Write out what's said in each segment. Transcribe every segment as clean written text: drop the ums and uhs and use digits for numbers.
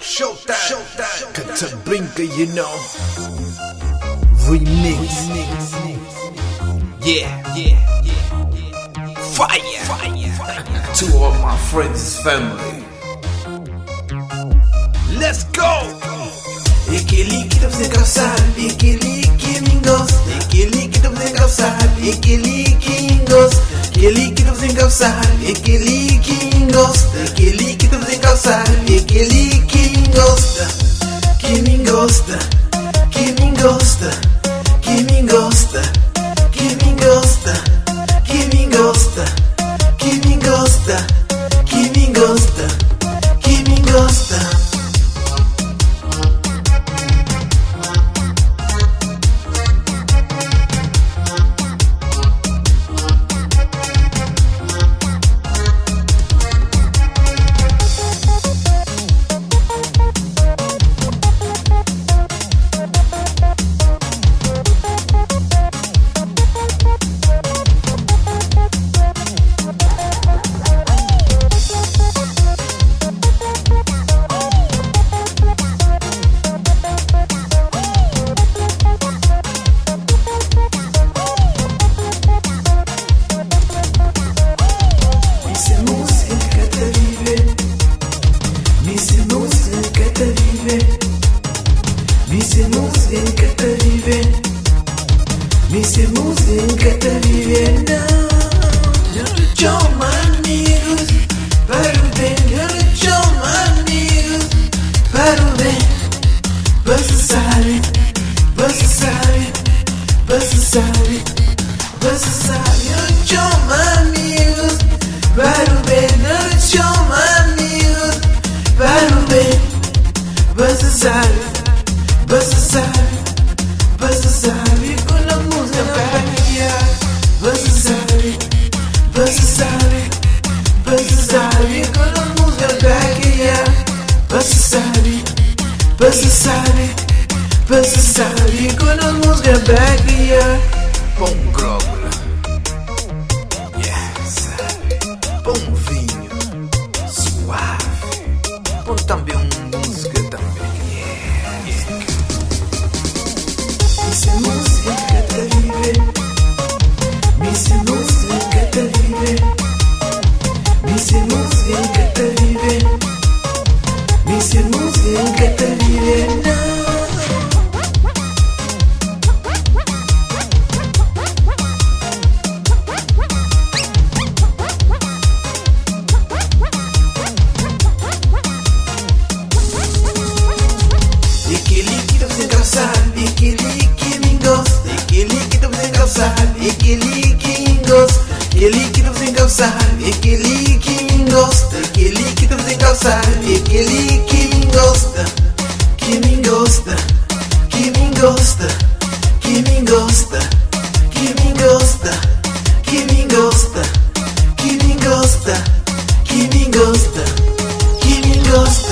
Showtime, Canta Brinca, you know. Remix. Yeah. Fire. To all my friends and family. Let's go. Aquele que deve ser calçado, aquele que me gosta, aquele que deve ser calçado, aquele que gosta, aquele que deve ser calçado, aquele que gosta, aquele que deve ser calçado, aquele que gosta, que me gosta, que me gosta, que me gosta, que me gosta, que me gosta, que me gosta, que me gosta, que me gosta. Viciemos en que te vivienda. Yo le llamo amigos para o bem. Eu lhe chamo amigos para o bem. Você sabe, você sabe, você sabe, você sabe. Eu lhe chamo amigos para o bem. Eu lhe chamo amigos para o bem. Você sabe, você sabe, você sabe. Quando a música pega, você sabe, você sabe, você sabe. Quando a música pega, você sabe, você sabe, você sabe. Quando a música pega, bom grog, sabe, bom vinho, suave, bom também música também. Dice música te vive, dice música te vive, dice música te vive, dice música te vive. Aquele que deve ser calçado, aquele que me gosta, aquele que deve ser calçado, aquele que gosta, aquele que deve ser calçado, aquele que gosta, aquele que deve ser calçado, aquele que gosta, que me gosta, que me gosta, que me gosta, que me gosta, que me gosta, que me gosta, que me gosta, que me gosta.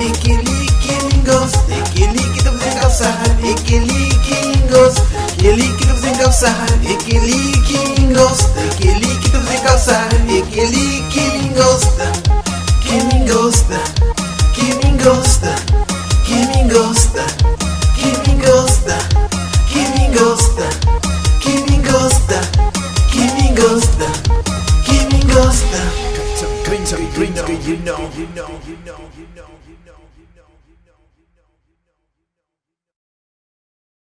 Aquele que me gosta, aquele que deve ser calçado, aquele que gosta, aquele que deve ser calçado, aquele que gosta, aquele que deve ser calçado, aquele que gosta, que me gosta, que me gosta, que me gosta, que me gosta, que me gosta, que me gosta, que me gosta, que me gosta. You know.